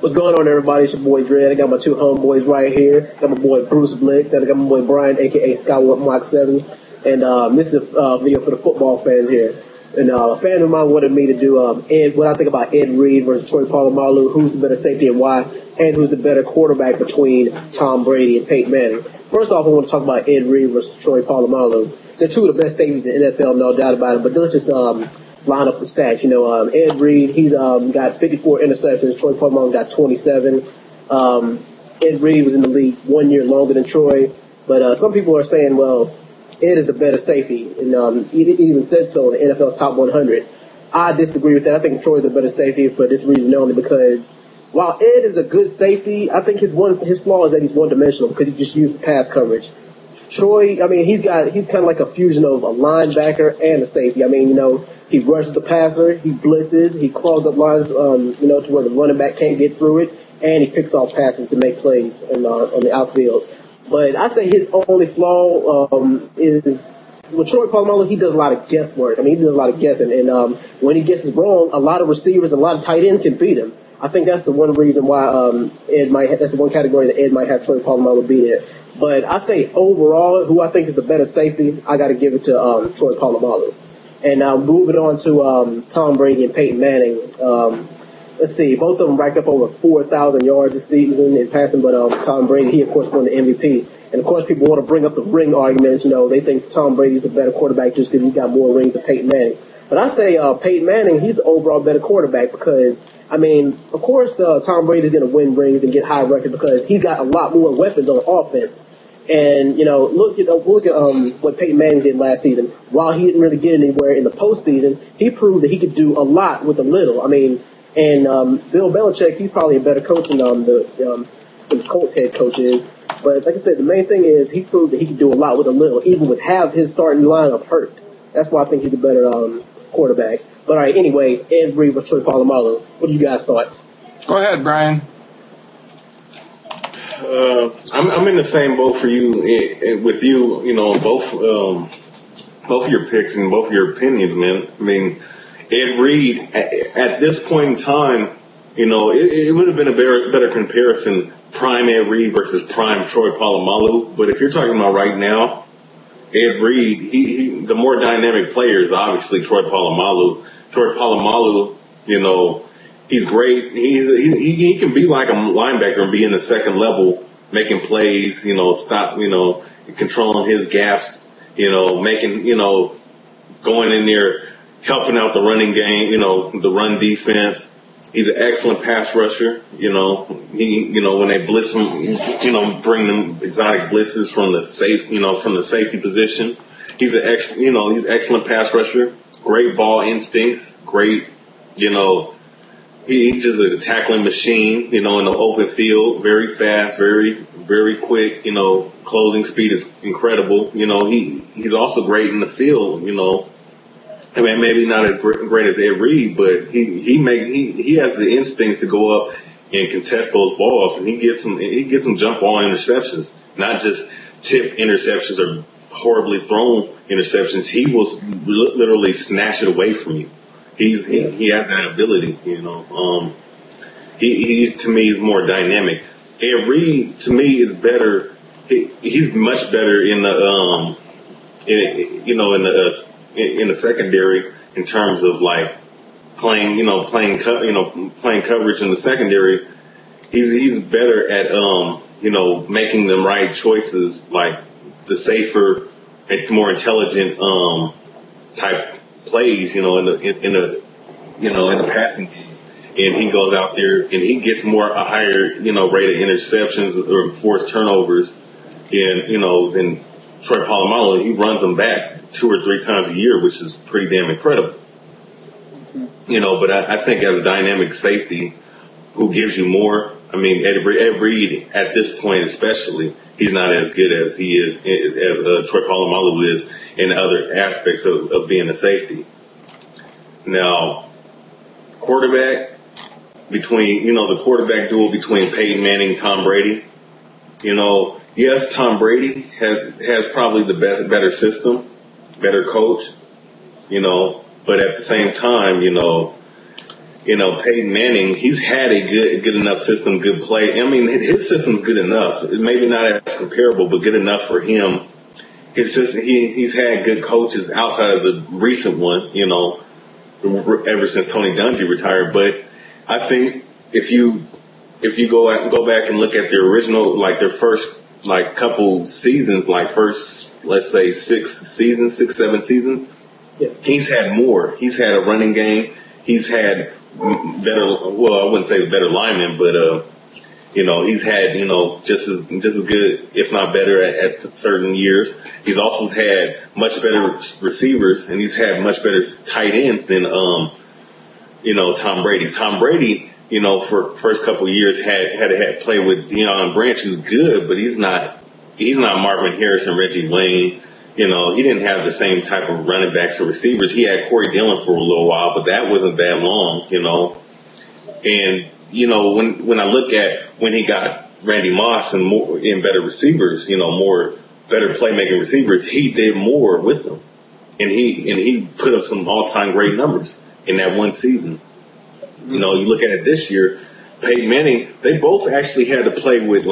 What's going on, everybody? It's your boy Dread. I got my two homeboys right here. Got my boy Bruce Blix, and I got my boy Brian, aka Skywalk Mach 7. And this is a video for the football fans here. And a fan of mine wanted me to do what I think about Ed Reed versus Troy Polamalu, who's the better safety and why, and who's the better quarterback between Tom Brady and Peyton Manning. First off, I want to talk about Ed Reed versus Troy Polamalu. They're two of the best safeties in the NFL, no doubt about it. But let's just line up the stats. Ed Reed, he's got 54 interceptions. Troy Polamalu got 27. Ed Reed was in the league 1 year longer than Troy. But some people are saying, well, Ed is the better safety. And he even said so in the NFL top 100. I disagree with that. I think Troy's the better safety for this reason only because while Ed is a good safety, I think his flaw is that he's one-dimensional because he just used pass coverage. Troy, I mean, he's kind of like a fusion of a linebacker and a safety. I mean, he rushes the passer, he blitzes, he clogs up lines, to where the running back can't get through it, and he picks off passes to make plays on the outfield. But I say his only flaw is with Troy Polamalu, he does a lot of guesswork. I mean, he does a lot of guessing, and when he gets it wrong, a lot of receivers, a lot of tight ends can beat him. I think that's the one reason why that's the one category that Ed might have Troy Polamalu beat it. But I say overall, who I think is the better safety, I got to give it to Troy Polamalu. And now moving on to Tom Brady and Peyton Manning. Let's see, both of them racked up over 4,000 yards this season in passing, but Tom Brady, he of course won the MVP. And of course, people want to bring up the ring arguments. They think Tom Brady's the better quarterback just because he's got more rings than Peyton Manning. But I say Peyton Manning, he's the overall better quarterback because, I mean, of course, Tom Brady's going to win rings and get high record because he's got a lot more weapons on offense. And, look at what Peyton Manning did last season. While he didn't really get anywhere in the postseason, he proved that he could do a lot with a little. I mean, and Bill Belichick, he's probably a better coach than the Colts head coach is. But like I said, the main thing is he proved that he could do a lot with a little, even with half his starting lineup hurt. That's why I think he's the better quarterback. But all right, anyway, Ed Reed versus Troy Polamalu. What do you guys thoughts? Go ahead, Brian. I'm in the same boat for you with you. Both your picks and both your opinions, man. I mean, Ed Reed at this point in time, it would have been a better comparison. Prime Ed Reed versus prime Troy Polamalu. But if you're talking about right now, Ed Reed, he the more dynamic player is obviously Troy Polamalu. Troy Polamalu, he's great. He can be like a linebacker and be in the second level, making plays, stop, controlling his gaps, making, going in there, helping out the running game, the run defense. He's an excellent pass rusher. When they blitz him, bring them exotic blitzes from the safety position. He's he's excellent pass rusher. Great ball instincts. Great, he's just a tackling machine, in the open field. Very fast, very, very quick. Closing speed is incredible. He's also great in the field. I mean, maybe not as great as Ed Reed, but he has the instincts to go up and contest those balls, and he gets some jump ball interceptions, not just tip interceptions or horribly thrown interceptions. He will literally snatch it away from you. He has that ability, He to me is more dynamic. Ed Reed to me is better. He's much better in the in the secondary in terms of like playing coverage in the secondary. He's better at making the right choices, like the safer and more intelligent type plays, in the passing game. And he goes out there and he gets a higher rate of interceptions or forced turnovers than Troy Polamalu. He runs them back 2 or 3 times a year, which is pretty damn incredible. But I think as a dynamic safety who gives you more, I mean, Ed Reed at this point especially, he's not as good as he is, as Troy Polamalu is in other aspects of being a safety. Now, quarterback, between, the quarterback duel between Peyton Manning and Tom Brady, yes, Tom Brady has probably the better system, better coach, but at the same time, Peyton Manning, he's had a good enough system, good play. I mean, his system's good enough. Maybe not as comparable, but good enough for him. His system, he's had good coaches outside of the recent one, ever since Tony Dungy retired. But I think if you go back and look at their original, like their first couple seasons, let's say 7 seasons, yeah. He's had more. He's had a running game. He's had better. Well, I wouldn't say better linemen, but he's had just as good, if not better, at certain years. He's also had much better receivers, and he's had much better tight ends than Tom Brady. Tom Brady, for first couple of years had to play with Deion Branch, who's good, but he's not Marvin Harrison, Reggie Wayne. He didn't have the same type of running backs or receivers. He had Corey Dillon for a little while, but that wasn't that long, And when I look at when he got Randy Moss and more in better receivers, more better playmaking receivers, he did more with them, and he put up some all-time great numbers in that one season. You look at it this year, Peyton Manning, they both actually had to play with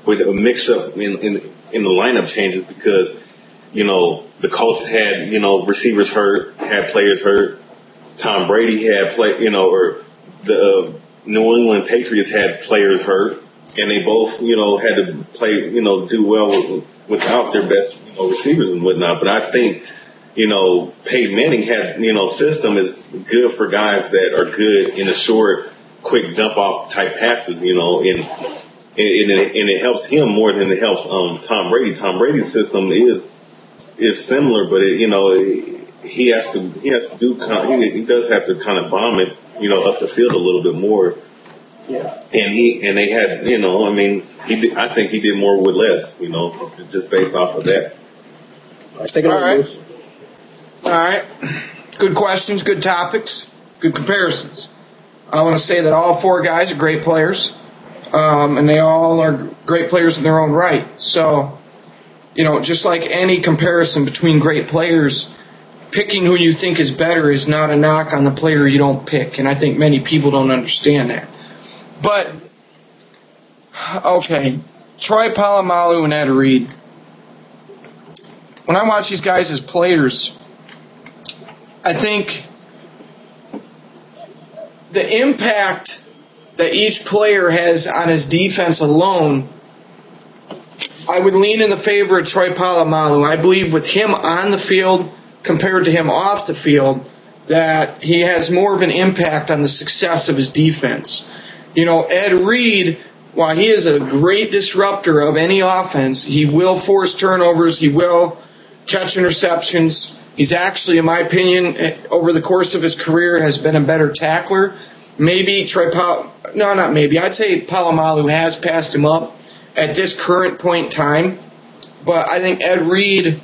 with a mix-up in the lineup changes because, the Colts had, receivers hurt, had players hurt. Tom Brady had or the New England Patriots had players hurt, and they both, had to play, do well without their best, receivers and whatnot. But I think, Peyton Manning had, system is good for guys that are good in the short, quick dump off type passes, and it helps him more than it helps Tom Brady. Tom Brady's system is similar, but he has to do he does have to kind of bomb it, up the field a little bit more. Yeah. And they had, I think he did more with less, just based off of that. All right. Good questions, good topics, good comparisons. I want to say that all four guys are great players. And they all are great players in their own right. So, just like any comparison between great players, picking who you think is better is not a knock on the player you don't pick. And I think many people don't understand that. But, okay, Troy Polamalu and Ed Reed. When I watch these guys as players, I think the impact that each player has on his defense alone, I would lean in the favor of Troy Polamalu. I believe with him on the field compared to him off the field, that he has more of an impact on the success of his defense. Ed Reed, while he is a great disruptor of any offense, he will force turnovers, he will catch interceptions. He's actually, in my opinion, over the course of his career, has been a better tackler. Maybe I'd say Polamalu has passed him up at this current point in time. But I think Ed Reed,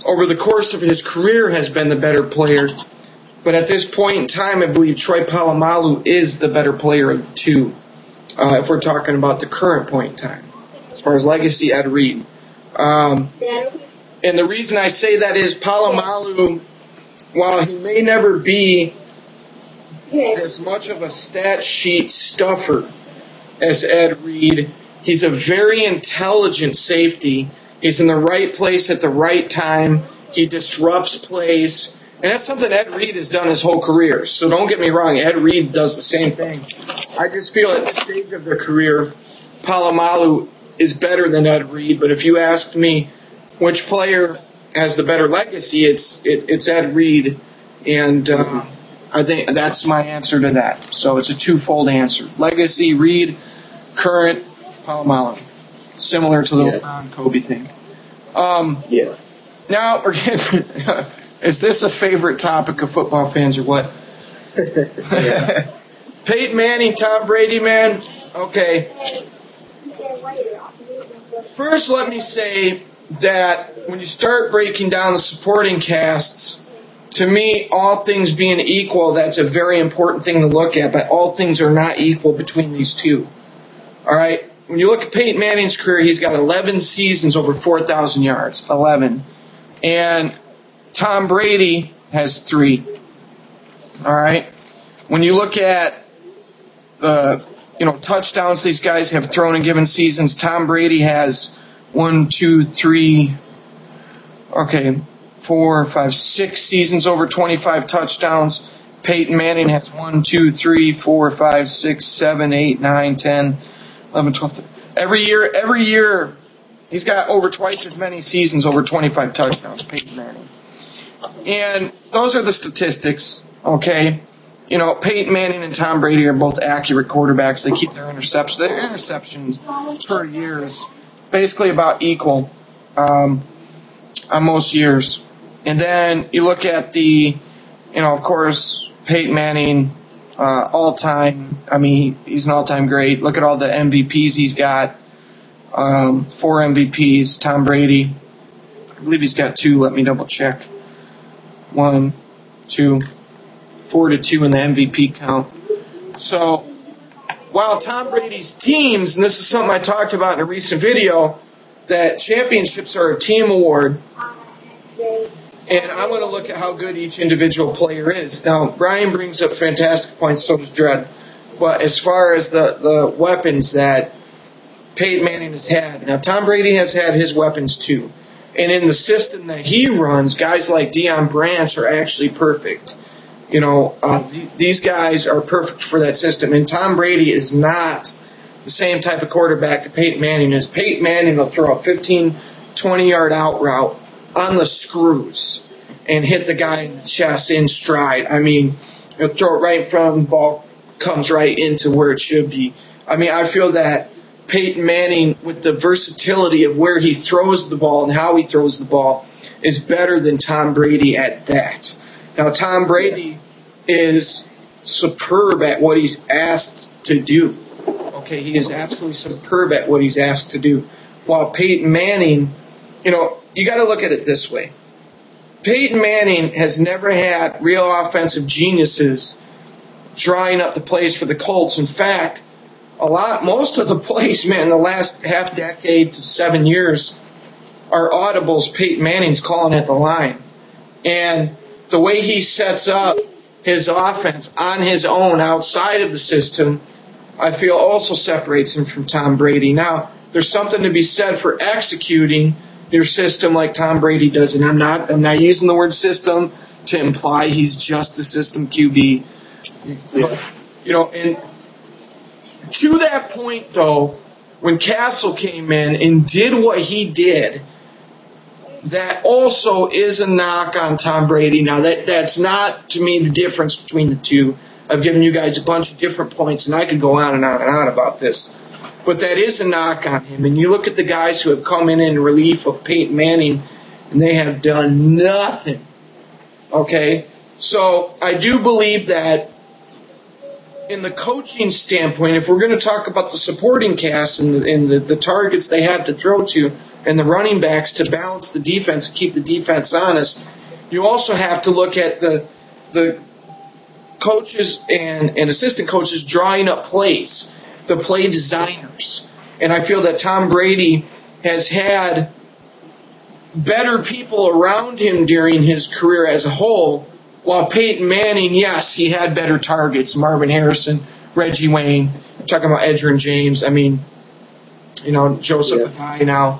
over the course of his career, has been the better player. But at this point in time, I believe Troy Polamalu is the better player of the two, if we're talking about the current point in time. As far as legacy, Ed Reed. And the reason I say that is Polamalu, while he may never be as much of a stat sheet stuffer as Ed Reed, he's a very intelligent safety. He's in the right place at the right time. He disrupts plays. And that's something Ed Reed has done his whole career. So don't get me wrong, Ed Reed does the same thing. I just feel at this stage of their career, Polamalu is better than Ed Reed. But if you asked me which player has the better legacy, it's Ed Reed. And I think that's my answer to that. So it's a twofold answer. Legacy, Reed, current, Polamalu. Similar to the LeBron Kobe thing. Yeah. Now, we're getting... Is this a favorite topic of football fans or what? Yeah. Peyton Manning, Tom Brady, man. Okay. First, let me say that when you start breaking down the supporting casts, to me, all things being equal, that's a very important thing to look at, but all things are not equal between these two. All right? When you look at Peyton Manning's career, he's got 11 seasons over 4,000 yards. 11. And Tom Brady has 3. All right? when you look at the touchdowns these guys have thrown in given seasons, Tom Brady has 4, 5, 6 seasons over 25 touchdowns. Peyton Manning has 1, 2, 3, 4, 5, 6, 7, 8, 9, 10, 11, 12. Every year, he's got over twice as many seasons over 25 touchdowns, Peyton Manning. And those are the statistics, okay? Peyton Manning and Tom Brady are both accurate quarterbacks. They keep their interceptions. Their interceptions per year is basically about equal on most years. And then you look at of course, Peyton Manning, all-time. I mean, he's an all-time great. Look at all the MVPs he's got. 4 MVPs. Tom Brady, I believe he's got 2. Let me double-check. 1, 2, 4 to 2 in the MVP count. So, while Tom Brady's teams, and this is something I talked about in a recent video, that championships are a team award, and I want to look at how good each individual player is. Now, Brian brings up fantastic points, so does Dread. But as far as the weapons that Peyton Manning has had, now Tom Brady has had his weapons too. And in the system that he runs, guys like Deion Branch are actually perfect. These guys are perfect for that system. And Tom Brady is not the same type of quarterback that Peyton Manning is. Peyton Manning will throw a 15, 20-yard out route on the screws and hit the guy in the chest in stride. I mean, he'll throw it right in front of him, the ball comes right into where it should be. I mean, I feel that Peyton Manning, with the versatility of where he throws the ball and how he throws the ball, is better than Tom Brady at that. Now, Tom Brady is superb at what he's asked to do. Okay, he is absolutely superb at what he's asked to do. While Peyton Manning, you got to look at it this way. Peyton Manning has never had real offensive geniuses drawing up the plays for the Colts. In fact, most of the plays, man, in the last half decade to 7 years are audibles Peyton Manning's calling at the line. And the way he sets up his offense on his own outside of the system, I feel also separates him from Tom Brady. Now, there's something to be said for executing your system like Tom Brady does, and I'm not using the word system to imply he's just a system QB. And to that point, though, when Castle came in and did what he did, that also is a knock on Tom Brady. Now, that's not, to me, the difference between the two. I've given you guys a bunch of different points, and I could go on and on and on about this. But that is a knock on him. And you look at the guys who have come in relief of Peyton Manning, and they have done nothing. Okay? So I do believe that in the coaching standpoint, if we're going to talk about the supporting cast and the targets they have to throw to and the running backs to balance the defense and keep the defense honest, you also have to look at the coaches and assistant coaches drawing up plays, the play designers. And I feel that Tom Brady has had better people around him during his career as a whole, while Peyton Manning, yes, he had better targets. Marvin Harrison, Reggie Wayne, I'm talking about Edgerrin James. I mean, Joseph Akai now.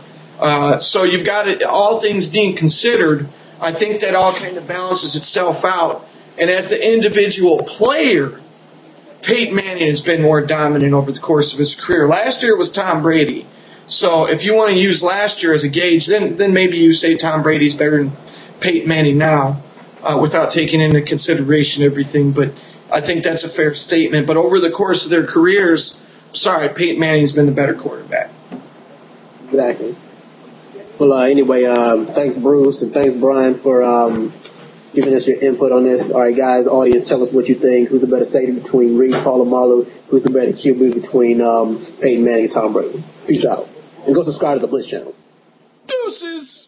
So you've got it, all things being considered, I think that all kind of balances itself out. And as the individual player, Peyton Manning has been more dominant over the course of his career. Last year it was Tom Brady. So if you want to use last year as a gauge, then maybe you say Tom Brady's better than Peyton Manning now, without taking into consideration everything. But I think that's a fair statement. But over the course of their careers, sorry, Peyton Manning's been the better quarterback. Exactly. Well, anyway, thanks, Bruce, and thanks, Brian, for giving us your input on this. All right, guys, audience, tell us what you think. Who's the better safety between Reed Polamalu? Who's the better QB between Peyton Manning and Tom Brady? Peace out. And go subscribe to the Blitz channel. Deuces!